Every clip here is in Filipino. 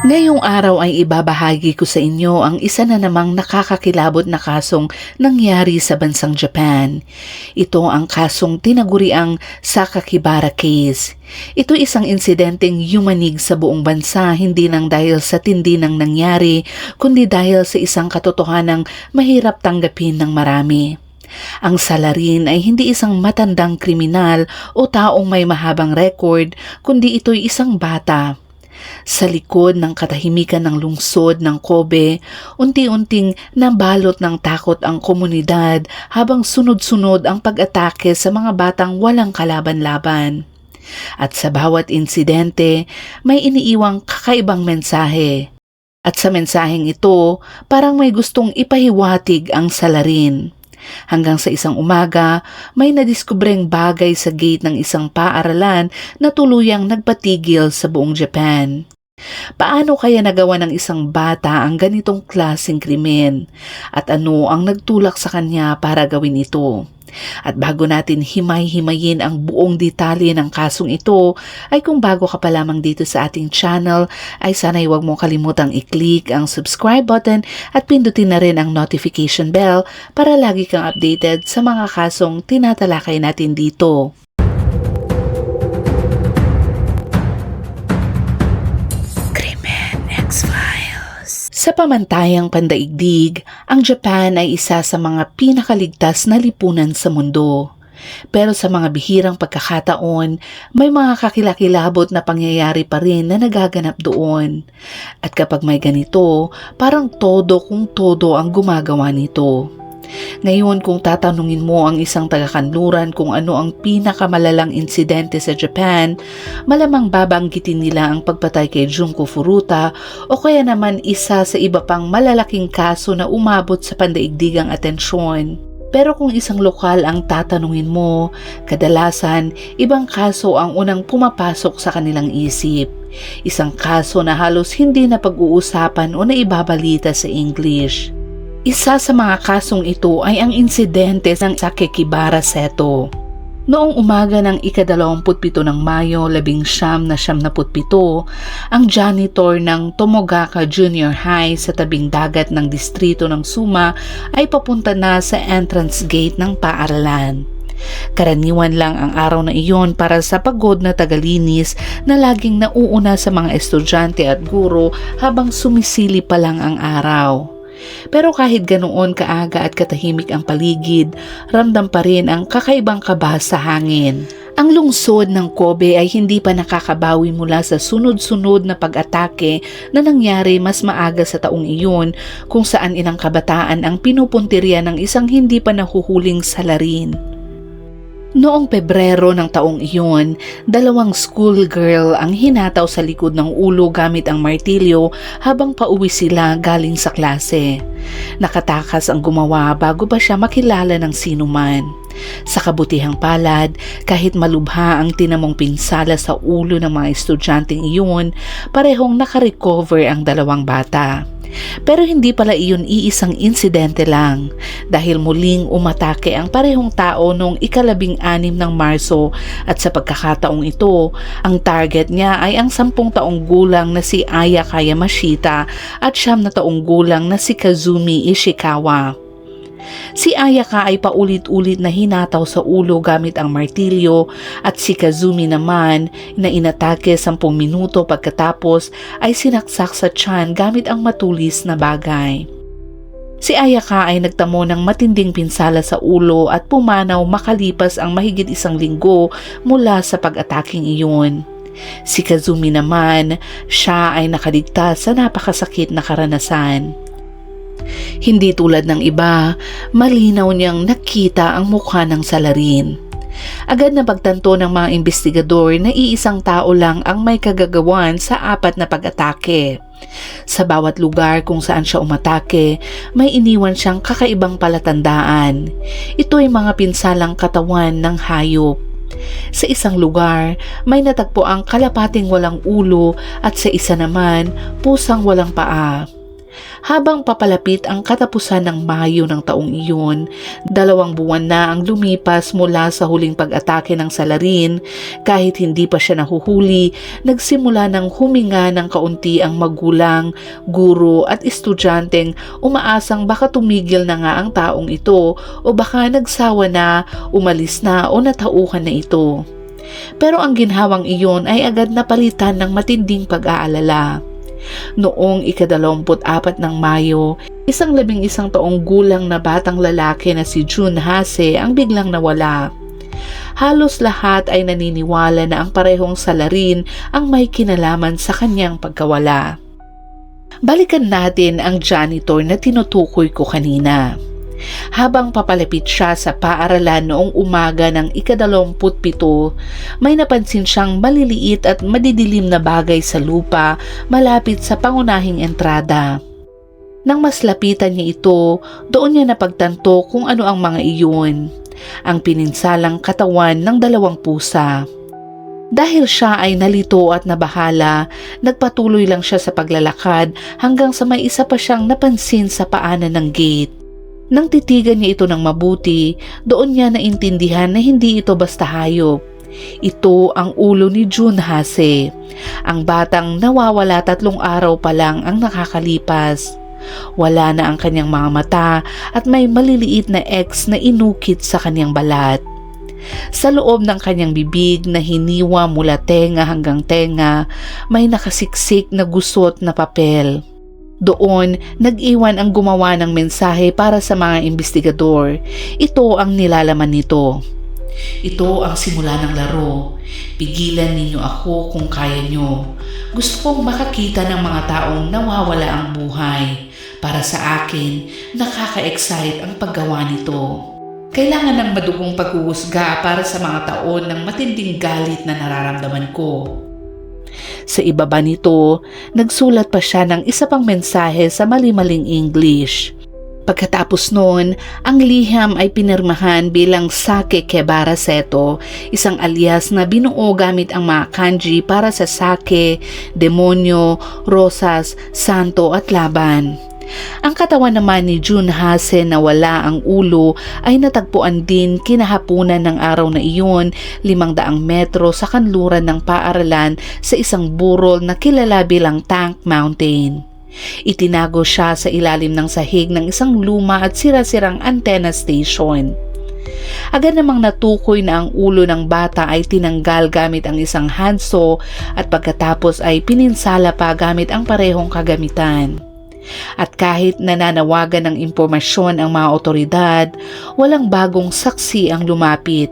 Ngayong araw ay ibabahagi ko sa inyo ang isa na namang nakakakilabot na kasong nangyari sa bansang Japan. Ito ang kasong tinaguriang Sakakibara Case. Ito isang insidenteng yumanig sa buong bansa hindi lang dahil sa tindi ng nangyari, kundi dahil sa isang katotohanang mahirap tanggapin ng marami. Ang salarin ay hindi isang matandang kriminal o taong may mahabang record, kundi ito'y isang bata. Sa likod ng katahimikan ng lungsod ng Kobe, unti-unting nabalot ng takot ang komunidad habang sunod-sunod ang pag-atake sa mga batang walang kalaban-laban. At sa bawat insidente, may iniiwang kakaibang mensahe. At sa mensaheng ito, parang may gustong ipahiwatig ang salarin. Hanggang sa isang umaga, may nadiskubreng bagay sa gate ng isang paaralan na tuluyang nagpatigil sa buong Japan. Paano kaya nagawa ng isang bata ang ganitong klaseng krimen? At ano ang nagtulak sa kanya para gawin ito? At bago natin himay-himayin ang buong detalye ng kasong ito, ay kung bago ka pa lamang dito sa ating channel, ay sana'y huwag mong kalimutang i-click ang subscribe button at pindutin na rin ang notification bell para lagi kang updated sa mga kasong tinatalakay natin dito. Sa pamantayang pandaigdig, ang Japan ay isa sa mga pinakaligtas na lipunan sa mundo. Pero sa mga bihirang pagkakataon, may mga kakilakilabot na pangyayari pa rin na nagaganap doon. At kapag may ganito, parang todo kung todo ang gumagawa nito. Ngayon kung tatanungin mo ang isang taga-kanluran kung ano ang pinakamalalang insidente sa Japan, malamang babanggitin nila ang pagpatay kay Junko Furuta o kaya naman isa sa iba pang malalaking kaso na umabot sa pandaigdigang atensyon. Pero kung isang lokal ang tatanungin mo, kadalasan ibang kaso ang unang pumapasok sa kanilang isip. Isang kaso na halos hindi na pag-uusapan o naibabalita sa English. Isa sa mga kasong ito ay ang insidente ng Sakakibara Seto. Noong umaga ng ika-27 ng Mayo, 1977, ang janitor ng Tomogaka Junior High sa tabing dagat ng distrito ng Suma ay papunta na sa entrance gate ng paaralan. Karaniwan lang ang araw na iyon para sa pagod na tagalinis na laging nauuna sa mga estudyante at guro habang sumisili pa lang ang araw. Pero kahit ganoon kaaga at katahimik ang paligid, ramdam pa rin ang kakaibang kaba sa hangin. Ang lungsod ng Kobe ay hindi pa nakakabawi mula sa sunod-sunod na pag-atake na nangyari mas maaga sa taong iyon kung saan ilang kabataan ang pinupuntirya ng isang hindi pa nahuhuling salarin. Noong Pebrero ng taong iyon, 2 schoolgirl ang hinataw sa likod ng ulo gamit ang martilyo habang pauwi sila galing sa klase. Nakatakas ang gumawa bago pa siya makilala ng sinuman. Sa kabutihang palad, kahit malubha ang tinamong pinsala sa ulo ng mga estudyanteng iyon, parehong nakarecover ang 2 bata. Pero hindi pala iyon iisang insidente lang dahil muling umatake ang parehong tao noong ika-16 ng Marso at sa pagkakataong ito, ang target niya ay ang 10 taong gulang na si Ayaka Yamashita at 9 na taong gulang na si Kazumi Ishikawa. Si Ayaka ay paulit-ulit na hinataw sa ulo gamit ang martilyo at si Kazumi naman na inatake 10 minuto pagkatapos ay sinaksak sa tiyan gamit ang matulis na bagay. Si Ayaka ay nagtamo ng matinding pinsala sa ulo at pumanaw makalipas ang mahigit 1 linggo mula sa pag-ataking iyon. Si Kazumi naman, siya ay nakaligtas sa napakasakit na karanasan. Hindi tulad ng iba, malinaw niyang nakita ang mukha ng salarin. Agad na pagtanto ng mga investigador na iisang tao lang ang may kagagawan sa 4 na pag-atake. Sa bawat lugar kung saan siya umatake, may iniwan siyang kakaibang palatandaan. Ito ay mga pinsalang katawan ng hayop. Sa isang lugar, may natagpo ang kalapating walang ulo at sa isa naman, pusang walang paa. Habang papalapit ang katapusan ng Mayo ng taong iyon, 2 buwan na ang lumipas mula sa huling pag-atake ng salarin. Kahit hindi pa siya nahuhuli, nagsimula ng huminga ng kaunti ang magulang, guro at estudyanteng umaasang baka tumigil na nga ang taong ito o baka nagsawa na, umalis na o natauhan na ito. Pero ang ginhawang iyon ay agad napalitan ng matinding pag-aalala. Noong ika-24 ng Mayo, 11 taong gulang na batang lalaki na si Jun Hase ang biglang nawala. Halos lahat ay naniniwala na ang parehong salarin ang may kinalaman sa kanyang pagkawala. Balikan natin ang janitor na tinutukoy ko kanina. Habang papalapit siya sa paaralan noong umaga ng ika-27, may napansin siyang maliliit at madidilim na bagay sa lupa malapit sa pangunahing entrada. Nang mas lapitan niya ito, doon niya napagtanto kung ano ang mga iyon, ang pininsalang katawan ng 2 pusa. Dahil siya ay nalito at nabahala, nagpatuloy lang siya sa paglalakad hanggang sa may isa pa siyang napansin sa paanan ng gate. Nang titigan niya ito ng mabuti, doon niya naintindihan na hindi ito basta hayop. Ito ang ulo ni Jun Hase, ang batang nawawala 3 araw pa lang ang nakakalipas. Wala na ang kanyang mga mata at may maliliit na X na inukit sa kanyang balat. Sa loob ng kanyang bibig na hiniwa mula tenga hanggang tenga, may nakasiksik na gusot na papel. Doon, nag-iwan ang gumawa ng mensahe para sa mga investigador. Ito ang nilalaman nito. Ito ang simula ng laro. Pigilan ninyo ako kung kaya nyo. Gusto kong makakita ng mga taong nawawala ang buhay. Para sa akin, nakaka-excite ang paggawa nito. Kailangan ng madugong paghuhusga para sa mga taon ng matinding galit na nararamdaman ko. Sa ibaba nito, nagsulat pa siya ng isa pang mensahe sa mali-maling English. Pagkatapos noon, ang liham ay pinirmahan bilang Sake Kebara Seto, isang alias na binuo gamit ang mga kanji para sa sake, demonyo, rosas, santo at laban. Ang katawan naman ni Jun Hase na wala ang ulo ay natagpuan din kinahapunan ng araw na iyon 500 metro sa kanluran ng paaralan sa isang burol na kilala bilang Tank Mountain. Itinago siya sa ilalim ng sahig ng isang luma at sira-sirang antenna station. Agad namang natukoy na ang ulo ng bata ay tinanggal gamit ang isang handsaw at pagkatapos ay pininsala pa gamit ang parehong kagamitan. At kahit nananawagan ng impormasyon ang mga otoridad, walang bagong saksi ang lumapit.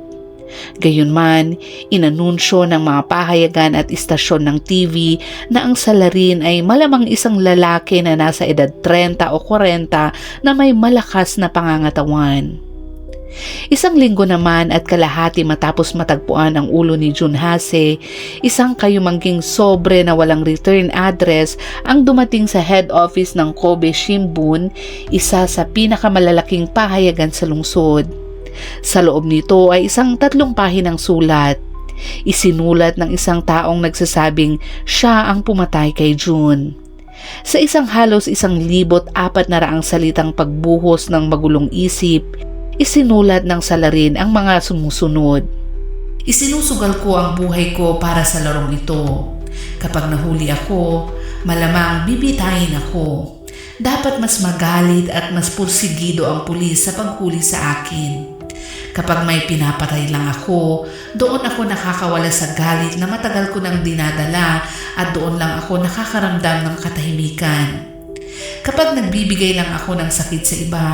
Gayunman, inanunsyo ng mga pahayagan at istasyon ng TV na ang salarin ay malamang isang lalaki na nasa edad 30 o 40 na may malakas na pangangatawan. 1 linggo naman at kalahati matapos matagpuan ang ulo ni Jun Hase, isang kayumangging sobre na walang return address ang dumating sa head office ng Kobe Shimbun, isa sa pinakamalalaking pahayagan sa lungsod. Sa loob nito ay isang 3 pahinang sulat. Isinulat ng isang taong nagsasabing siya ang pumatay kay Jun. Sa isang halos 1,400 salitang pagbuhos ng magulong isip, isinulat ng salarin ang mga sumusunod. Isinusugal ko ang buhay ko para sa larong ito. Kapag nahuli ako, malamang bibitayin ako. Dapat mas magalit at mas pursigido ang pulis sa paghuli sa akin. Kapag may pinapatay lang ako, doon ako nakakawala sa galit na matagal ko nang dinadala at doon lang ako nakakaramdam ng katahimikan. Kapag nagbibigay lang ako ng sakit sa iba,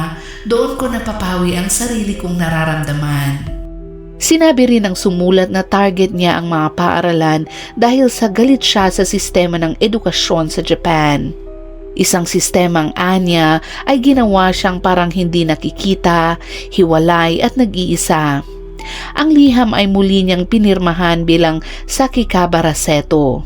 doon ko napapawi ang sarili kong nararamdaman. Sinabi rin ng sumulat na target niya ang mga paaralan dahil sa galit siya sa sistema ng edukasyon sa Japan. Isang sistemang anya ay ginawa siyang parang hindi nakikita, hiwalay at nag-iisa. Ang liham ay muli niyang pinirmahan bilang Sakikabara Seto.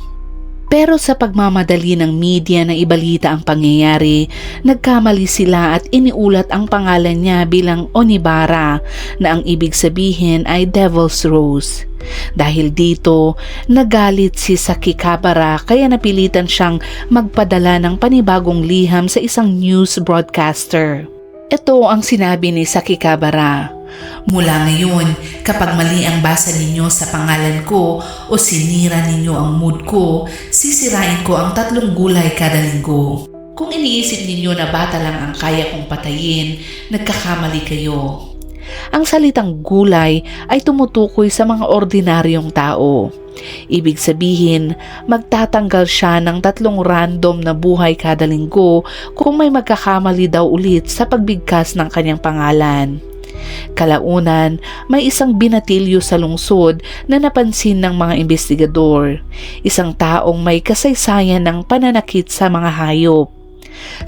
Pero sa pagmamadali ng media na ibalita ang pangyayari, nagkamali sila at iniulat ang pangalan niya bilang Onibara na ang ibig sabihin ay Devil's Rose. Dahil dito, nagalit si Sakikabara kaya napilitan siyang magpadala ng panibagong liham sa isang news broadcaster. Ito ang sinabi ni Sakikabara. Mula ngayon, kapag mali ang basa ninyo sa pangalan ko o sinira ninyo ang mood ko, sisirain ko ang 3 gulay kada linggo. Kung iniisip ninyo na bata lang ang kaya kong patayin, nagkakamali kayo. Ang salitang gulay ay tumutukoy sa mga ordinaryong tao. Ibig sabihin, magtatanggal siya ng 3 random na buhay kada linggo kung may magkakamali daw ulit sa pagbigkas ng kanyang pangalan. Kalaunan, may isang binatilyo sa lungsod na napansin ng mga investigador, isang taong may kasaysayan ng pananakit sa mga hayop.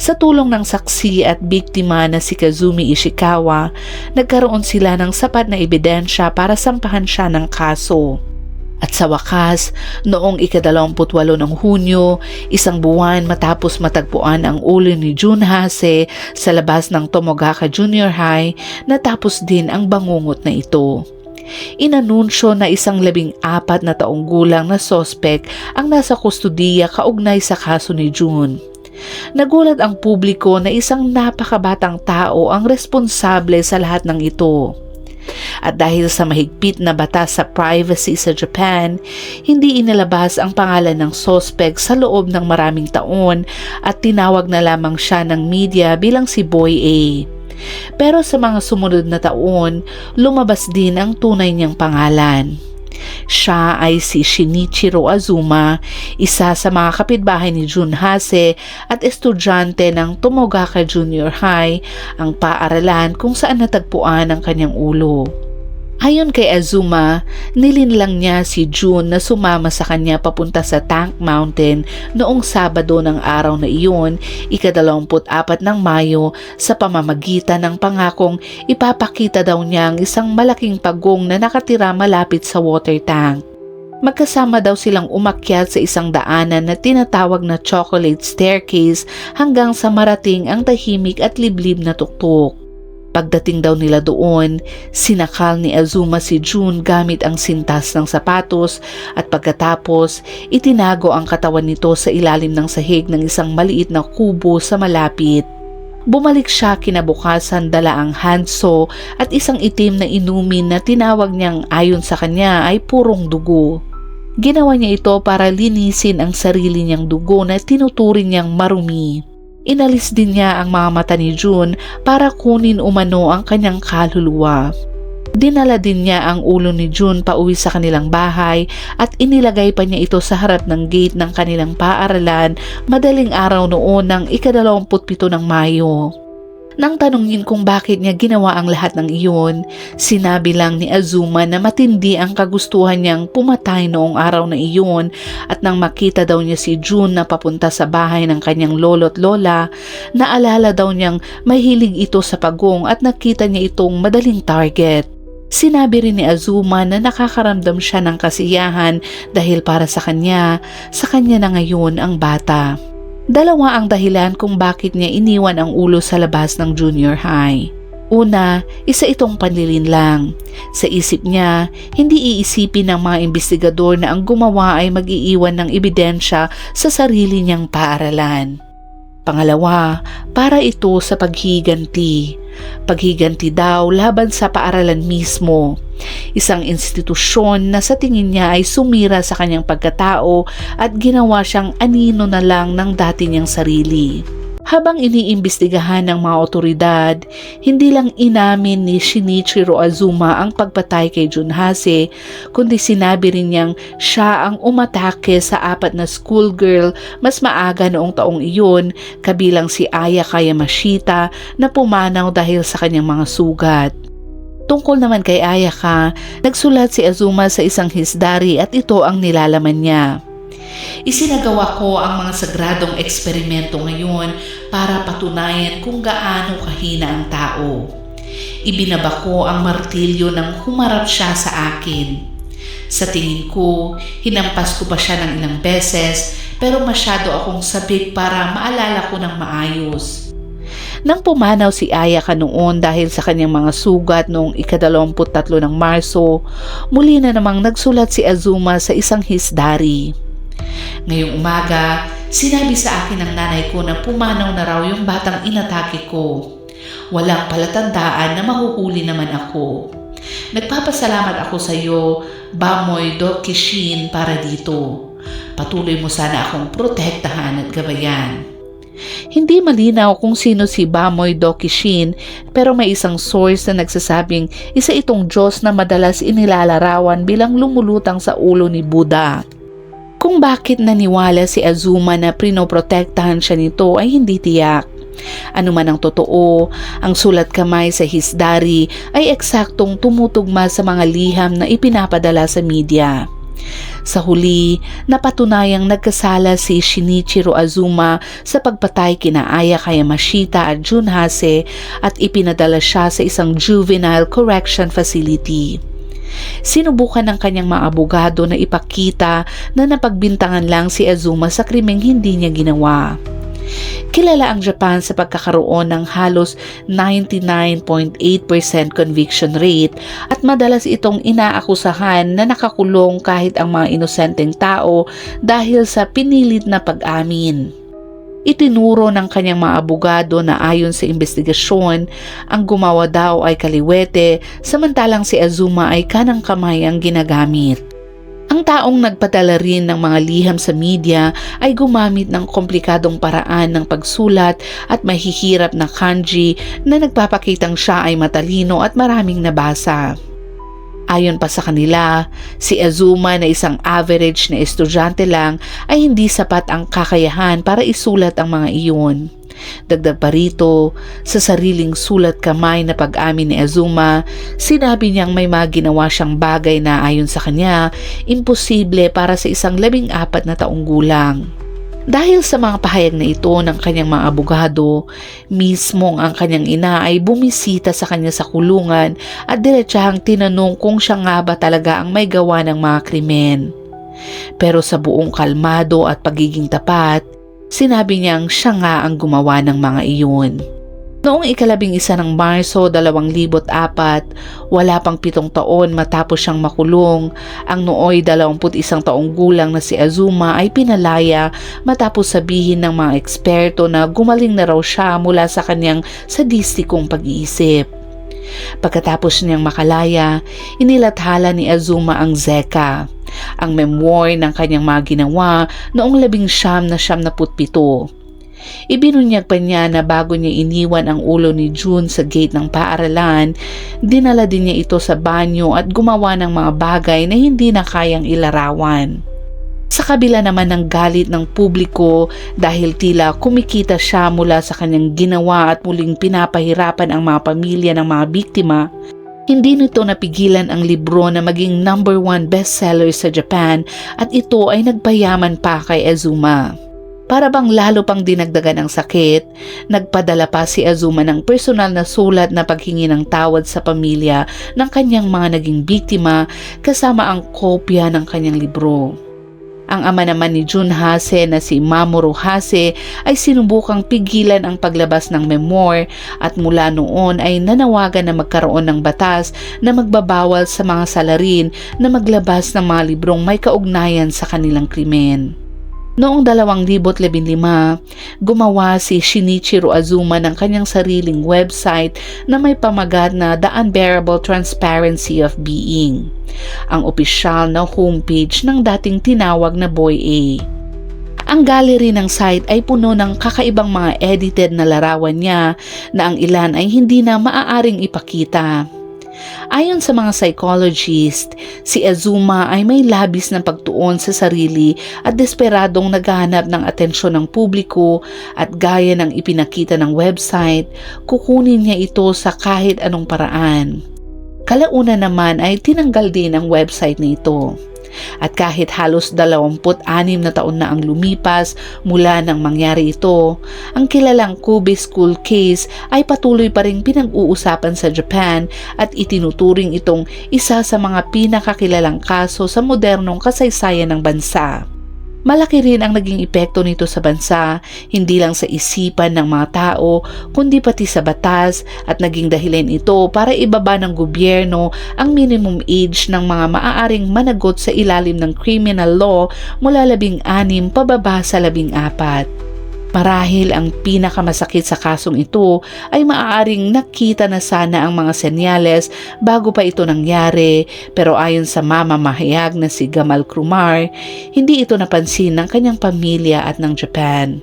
Sa tulong ng saksi at biktima na si Kazumi Ishikawa, nagkaroon sila ng sapat na ebidensya para sampahan siya ng kaso. At sa wakas, noong ika-28 ng Hunyo, 1 buwan matapos matagpuan ang ulo ni Junhase sa labas ng Tomogaka Junior High, natapos din ang bangungot na ito. Inanunsyo na isang 14 na taong gulang na sospek ang nasa kustudiya kaugnay sa kaso ni Jun. Nagulat ang publiko na isang napakabatang tao ang responsable sa lahat ng ito. At dahil sa mahigpit na batas sa privacy sa Japan, hindi inilabas ang pangalan ng sospek sa loob ng maraming taon at tinawag na lamang siya ng media bilang si Boy A. Pero sa mga sumunod na taon, lumabas din ang tunay niyang pangalan. Siya ay si Shinichiro Azuma, isa sa mga kapitbahay ni Junhase at estudyante ng Tomogaka Junior High, ang paaralan kung saan natagpuan ang kanyang ulo. Ayon kay Azuma, nilinlang niya si Jun na sumama sa kanya papunta sa Tank Mountain noong Sabado ng araw na iyon, ika-24 ng Mayo, sa pamamagitan ng pangakong ipapakita daw niya ang isang malaking pagong na nakatira malapit sa water tank. Magkasama daw silang umakyat sa isang daanan na tinatawag na chocolate staircase hanggang sa marating ang tahimik at liblib na tuktok. Pagdating daw nila doon, sinakal ni Azuma si Jun gamit ang sintas ng sapatos at pagkatapos itinago ang katawan nito sa ilalim ng sahig ng isang maliit na kubo sa malapit. Bumalik siya kinabukasan dala ang handso at isang itim na inumin na tinawag niyang ayon sa kanya ay purong dugo. Ginawa niya ito para linisin ang sarili niyang dugo na tinuturing niyang marumi. Inalis din niya ang mga mata ni Jun para kunin umano ang kanyang kaluluwa. Dinala din niya ang ulo ni Jun pauwi sa kanilang bahay at inilagay pa niya ito sa harap ng gate ng kanilang paaralan madaling araw noon ng ika-27 ng Mayo. Nang tanungin kung bakit niya ginawa ang lahat ng iyon, sinabi lang ni Azuma na matindi ang kagustuhan niyang pumatay noong araw na iyon at nang makita daw niya si Jun na papunta sa bahay ng kanyang lolo't lola, naalala daw niyang mahilig ito sa pagong at nakita niya itong madaling target. Sinabi rin ni Azuma na nakakaramdam siya ng kasiyahan dahil para sa kanya na ngayon ang bata. Dalawa ang dahilan kung bakit niya iniwan ang ulo sa labas ng junior high. Una, isa itong panlilinlang. Sa isip niya, hindi iisipin ng mga investigador na ang gumawa ay mag-iiwan ng ebidensya sa sarili niyang paaralan. Pangalawa, para ito sa paghiganti. Paghiganti daw laban sa paaralan mismo. Isang institusyon na sa tingin niya ay sumira sa kanyang pagkatao at ginawa siyang anino na lang ng dati niyang sarili. Habang iniimbestigahan ng mga otoridad, hindi lang inamin ni Shinichiro Azuma ang pagpatay kay Junhase, kundi sinabi rin niyang siya ang umatake sa 4 na schoolgirl mas maaga noong taong iyon, kabilang si Ayaka Yamashita na pumanaw dahil sa kanyang mga sugat. Tungkol naman kay Ayaka, nagsulat si Azuma sa isang hisdari at ito ang nilalaman niya. Isinagawa ko ang mga sagradong eksperimento ngayon para patunayan kung gaano kahina ang tao. Ibinaba ko ang martilyo nang humarap siya sa akin. Sa tingin ko, hinampas ko pa siya ng ilang beses pero masyado akong sabik para maalala ko ng maayos. Nang pumanaw si Ayaka noon dahil sa kanyang mga sugat noong ika-23 ng Marso, muli na namang nagsulat si Azuma sa isang hisdari. Ngayong umaga, sinabi sa akin ng nanay ko na pumanaw na raw yung batang inatake ko. Walang palatandaan na mahuhuli naman ako. Nagpapasalamat ako sa iyo, Bamoy Do Kishin, para dito. Patuloy mo sana akong protektahan at gabayan. Hindi malinaw kung sino si Bamoy Do Kishin, pero may isang source na nagsasabing isa itong Diyos na madalas inilalarawan bilang lumulutang sa ulo ni Buddha. Kung bakit naniwala si Azuma na prinoprotektahan siya nito ay hindi tiyak. Ano man ang totoo, ang sulat kamay sa hisdari ay eksaktong tumutugma sa mga liham na ipinapadala sa media. Sa huli, napatunayang nagkasala si Shinichiro Azuma sa pagpatay kina Ayaka Yamashita at Jun Hase at ipinadala siya sa isang juvenile correction facility. Sinubukan ng kanyang mga abogado na ipakita na napagbintangan lang si Azuma sa krimeng hindi niya ginawa. Kilala ang Japan sa pagkakaroon ng halos 99.8% conviction rate at madalas itong inaakusahan na nakakulong kahit ang mga inosenteng tao dahil sa pinilit na pag-amin. Itinuro ng kanyang mga abogado na ayon sa investigasyon, ang gumawa daw ay kaliwete samantalang si Azuma ay kanang kamay ang ginagamit. Ang taong nagpadala rin ng mga liham sa media ay gumamit ng komplikadong paraan ng pagsulat at mahihirap na kanji na nagpapakitang siya ay matalino at maraming nabasa. Ayon pa sa kanila, si Azuma na isang average na estudyante lang ay hindi sapat ang kakayahan para isulat ang mga iyon. Dagdag pa rito, sa sariling sulat kamay na pag-amin ni Azuma, sinabi niyang may mga ginawa siyang bagay na ayon sa kanya, imposible para sa isang 14 na taong gulang. Dahil sa mga pahayag na ito ng kanyang mga abogado, mismong ang kanyang ina ay bumisita sa kanya sa kulungan at diretsahang tinanong kung siya nga ba talaga ang may gawa ng mga krimen. Pero sa buong kalmado at pagiging tapat, sinabi niyang siya nga ang gumawa ng mga iyon. Noong ika-11 ng Marso 2004, wala pang 7 taon matapos siyang makulong, ang nooy 21 taong gulang na si Azuma ay pinalaya matapos sabihin ng mga eksperto na gumaling na raw siya mula sa kanyang sadistikong pag-iisip. Pagkatapos niyang makalaya, inilathala ni Azuma ang Zeka, ang memoir ng kanyang mga ginawa noong 1977. Ibinunyag pa niya na bago niya iniwan ang ulo ni Jun sa gate ng paaralan, dinala din niya ito sa banyo at gumawa ng mga bagay na hindi na kayang ilarawan. Sa kabila naman ng galit ng publiko dahil tila kumikita siya mula sa kanyang ginawa at muling pinapahirapan ang mga pamilya ng mga biktima, hindi nito napigilan ang libro na maging #1 bestseller sa Japan at ito ay nagpayaman pa kay Azuma. Para bang lalo pang dinagdagan ang sakit, nagpadala pa si Azuma ng personal na sulat na paghingi ng tawad sa pamilya ng kanyang mga naging biktima kasama ang kopya ng kanyang libro. Ang ama naman ni Jun Hase na si Mamoru Hase ay sinubukang pigilan ang paglabas ng memoir at mula noon ay nanawagan na magkaroon ng batas na magbabawal sa mga salarin na maglabas ng mga librong may kaugnayan sa kanilang krimen. Noong 2015, gumawa si Shinichiro Azuma ng kanyang sariling website na may pamagat na The Unbearable Transparency of Being, ang opisyal na homepage ng dating tinawag na Boy A. Ang gallery ng site ay puno ng kakaibang mga edited na larawan niya na ang ilan ay hindi na maaaring ipakita. Ayon sa mga psychologist, si Azuma ay may labis na pagtuon sa sarili at desperadong naghahanap ng atensyon ng publiko at gaya ng ipinakita ng website, kukunin niya ito sa kahit anong paraan. Kalauna naman ay tinanggal din ang website nito. At kahit halos 26 na taon na ang lumipas mula nang mangyari ito, ang kilalang Kobe School case ay patuloy pa ring pinag-uusapan sa Japan at itinuturing itong isa sa mga pinakakilalang kaso sa modernong kasaysayan ng bansa. Malaki rin ang naging epekto nito sa bansa, hindi lang sa isipan ng mga tao, kundi pati sa batas, at naging dahilan ito para ibaba ng gobyerno ang minimum age ng mga maaaring managot sa ilalim ng criminal law mula 16 pababa sa 14. Marahil ang pinakamasakit sa kasong ito ay maaaring nakita na sana ang mga senyales bago pa ito nangyari, pero ayon sa mamamahayag na si Gamal Kumar, hindi ito napansin ng kanyang pamilya at ng Japan.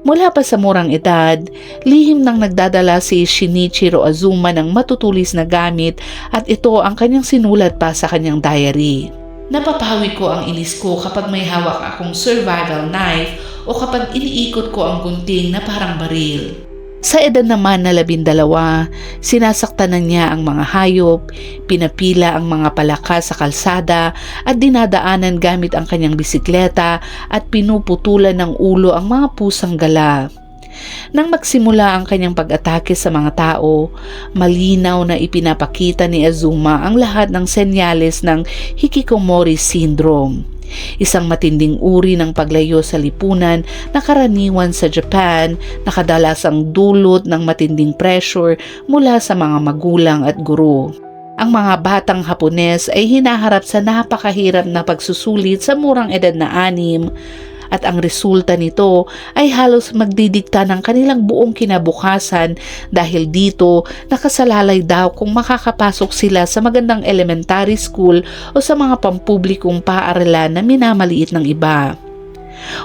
Mula pa sa murang edad, lihim nang nagdadala si Shinichiro Azuma ng matutulis na gamit at ito ang kanyang sinulat pa sa kanyang diary. Napapawi ko ang inis ko kapag may hawak akong survival knife o kapag iniikot ko ang gunting na parang baril. Sa edad naman na 12, sinasaktan na niya ang mga hayop, pinapila ang mga palaka sa kalsada at dinadaanan gamit ang kanyang bisikleta at pinuputulan ng ulo ang mga pusang gala. Nang magsimula ang kanyang pag-atake sa mga tao, malinaw na ipinapakita ni Azuma ang lahat ng senyales ng Hikikomori Syndrome, isang matinding uri ng paglayo sa lipunan na karaniwan sa Japan na kadalasang dulot ng matinding pressure mula sa mga magulang at guro. Ang mga batang Hapones ay hinaharap sa napakahirap na pagsusulit sa murang edad na 6, at ang resulta nito ay halos magdidikta ng kanilang buong kinabukasan dahil dito nakasalalay daw kung makakapasok sila sa magandang elementary school o sa mga pampublikong paaralan na minamaliit ng iba.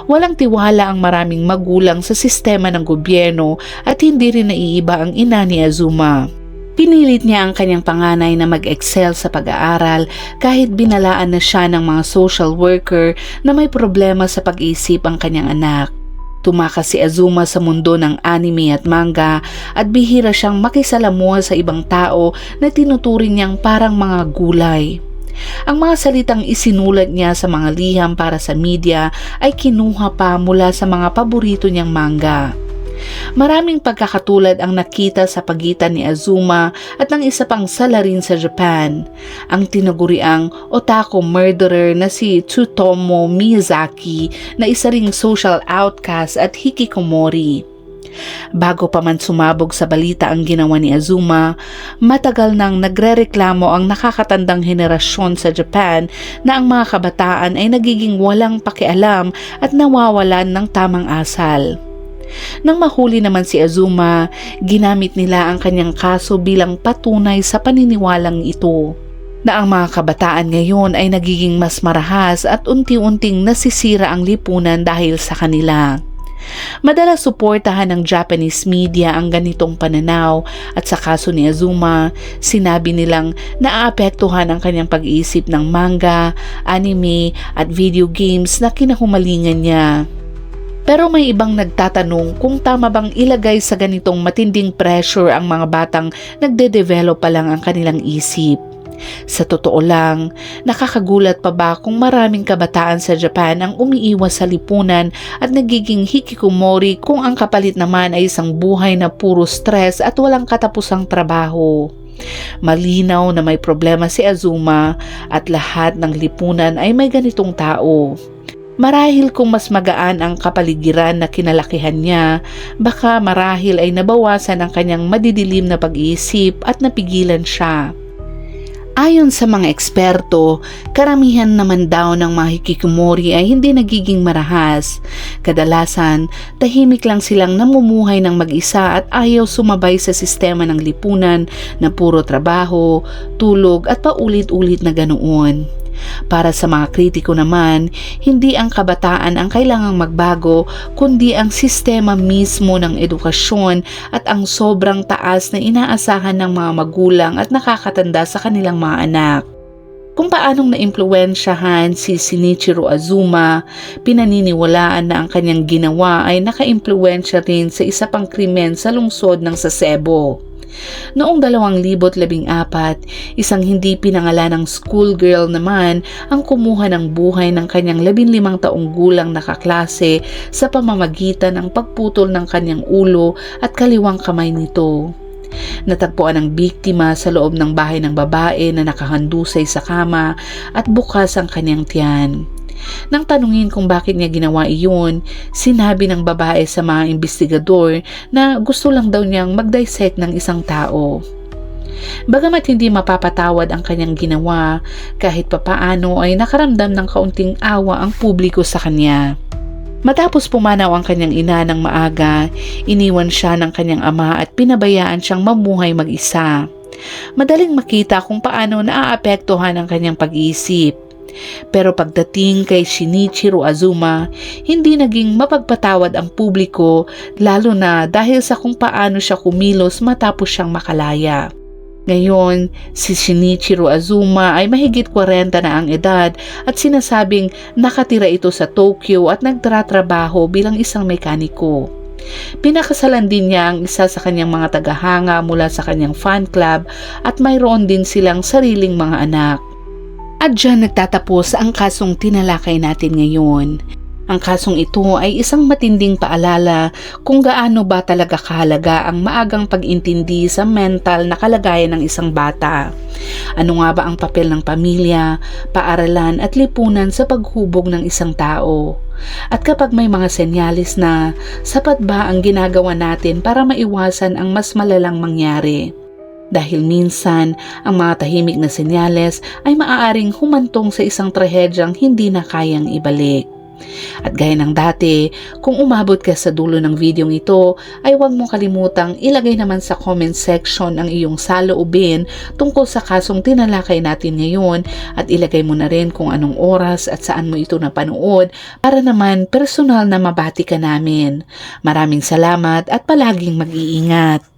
Walang tiwala ang maraming magulang sa sistema ng gobyerno at hindi rin naiiba ang ina ni Azuma. Pinilit niya ang kanyang panganay na mag-excel sa pag-aaral kahit binalaan na siya ng mga social worker na may problema sa pag-iisip ang kanyang anak. Tumakas si Azuma sa mundo ng anime at manga at bihira siyang makisalamuha sa ibang tao na tinuturing niyang parang mga gulay. Ang mga salitang isinulat niya sa mga liham para sa media ay kinuha pa mula sa mga paborito niyang manga. Maraming pagkakatulad ang nakita sa pagitan ni Azuma at ng isa pang salarin sa Japan, ang tinaguriang otaku murderer na si Tsutomu Miyazaki na isa ring social outcast at hikikomori. Bago pa man sumabog sa balita ang ginawa ni Azuma, matagal nang nagrereklamo ang nakakatandang henerasyon sa Japan na ang mga kabataan ay nagiging walang pakialam at nawawalan ng tamang asal. Nang mahuli naman si Azuma, ginamit nila ang kanyang kaso bilang patunay sa paniniwalang ito, na ang mga kabataan ngayon ay nagiging mas marahas at unti-unting nasisira ang lipunan dahil sa kanila. Madalas suportahan ng Japanese media ang ganitong pananaw at sa kaso ni Azuma, sinabi nilang naaapektuhan ang kanyang pag-iisip ng manga, anime at video games na kinahumalingan niya. Pero may ibang nagtatanong kung tama bang ilagay sa ganitong matinding pressure ang mga batang nagde-develop pa lang ang kanilang isip. Sa totoo lang, nakakagulat pa ba kung maraming kabataan sa Japan ang umiiwas sa lipunan at nagiging hikikomori kung ang kapalit naman ay isang buhay na puro stress at walang katapusang trabaho. Malinaw na may problema si Azuma at lahat ng lipunan ay may ganitong tao. Marahil kung mas magaan ang kapaligiran na kinalakihan niya, baka marahil ay nabawasan ang kanyang madidilim na pag-iisip at napigilan siya. Ayon sa mga eksperto, karamihan naman daw ng mga hikikomori ay hindi nagiging marahas. Kadalasan, tahimik lang silang namumuhay ng mag-isa at ayaw sumabay sa sistema ng lipunan na puro trabaho, tulog at paulit-ulit na ganoon. Para sa mga kritiko naman, hindi ang kabataan ang kailangang magbago kundi ang sistema mismo ng edukasyon at ang sobrang taas na inaasahan ng mga magulang at nakakatanda sa kanilang mga anak. Kung paanong naimpluwensyahan si Shinichiro Azuma, pinaniniwalaan na ang kanyang ginawa ay nakaimpluwensya rin sa isa pang krimen sa lungsod ng Sasebo. Noong 2014, isang hindi pinangalanang schoolgirl naman ang kumuha ng buhay ng kanyang 15 taong gulang na kaklase sa pamamagitan ng pagputol ng kanyang ulo at kaliwang kamay nito. Natagpuan ang biktima sa loob ng bahay ng babae na nakahandusay sa kama at bukas ang kanyang tiyan. Nang tanungin kung bakit niya ginawa iyon, sinabi ng babae sa mga investigador na gusto lang daw niyang mag-dissect ng isang tao. Bagamat hindi mapapatawad ang kanyang ginawa, kahit papaano ay nakaramdam ng kaunting awa ang publiko sa kanya. Matapos pumanaw ang kanyang ina ng maaga, iniwan siya ng kanyang ama at pinabayaan siyang mamuhay mag-isa. Madaling makita kung paano naaapektuhan ang kanyang pag-iisip. Pero pagdating kay Shinichiro Azuma, hindi naging mapagpatawad ang publiko, lalo na dahil sa kung paano siya kumilos matapos siyang makalaya. Ngayon, si Shinichiro Azuma ay mahigit 40 na ang edad at sinasabing nakatira ito sa Tokyo at nagtatrabaho bilang isang mekaniko. Pinakasalan din niya ang isa sa kanyang mga tagahanga mula sa kanyang fan club at mayroon din silang sariling mga anak. At dyan nagtatapos ang kasong tinalakay natin ngayon. Ang kasong ito ay isang matinding paalala kung gaano ba talaga kahalaga ang maagang pag-intindi sa mental na kalagayan ng isang bata. Ano nga ba ang papel ng pamilya, paaralan at lipunan sa paghubog ng isang tao? At kapag may mga senyalis na, sapat ba ang ginagawa natin para maiwasan ang mas malalang mangyari? Dahil minsan, ang mga tahimik na senyales ay maaaring humantong sa isang trahedyang hindi na kayang ibalik. At gaya ng dati, kung umabot ka sa dulo ng videong ito, ay huwag mong kalimutang ilagay naman sa comment section ang iyong saloobin tungkol sa kasong tinalakay natin ngayon at ilagay mo na rin kung anong oras at saan mo ito napanood para naman personal na mabati ka namin. Maraming salamat at palaging mag-iingat.